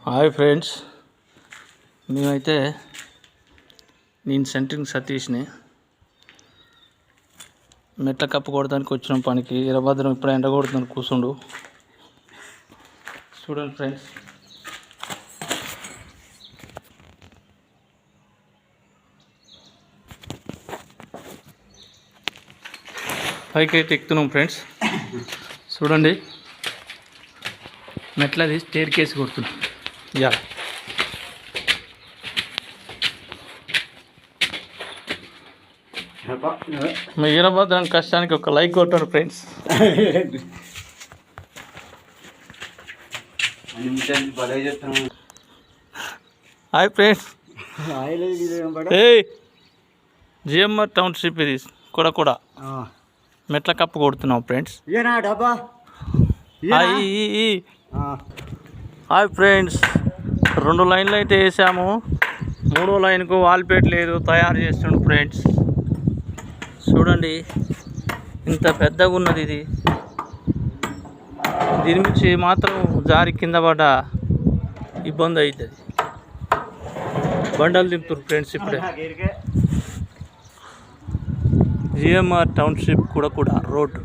Hi friends, మేమైతే నేను centring సతీష్ని మెట్ల కప్పు కొడడానికి వచ్చినాం పనికి. ఇరభద్రం ఇప్పుడు ఎండ కొడుతుంది కూర్చుండు. చూడండి ఫ్రెండ్స్, పైకి అయితే ఎక్కుతున్నాం ఫ్రెండ్స్. చూడండి, మెట్లది స్టేర్ కేసు కొడుతున్నాం. యా మీ వీరభద్రం కష్టానికి ఒక లైక్ కొట్టారు friends. Hi friends, GMR township ఇది కూడా మెట్ల కప్పు కొడుతున్నాం ఫ్రెండ్స్. హాయ్ ఫ్రెండ్స్, 2 లైన్లు అయితే వేసాము. 3వ లైన్కు వాల్పేట్ లేదు, తయారు చేస్తుండు ఫ్రెండ్స్. చూడండి, ఇంత పెద్దగా ఉన్నది ఇది. దీని నుంచి మాత్రం జారి కింద పడ్డ ఇబ్బంది అవుతుంది. బండలు దింపుతారు ఫ్రెండ్స్. ఇప్పుడే జిఎంఆర్ టౌన్షిప్ కూడా రోడ్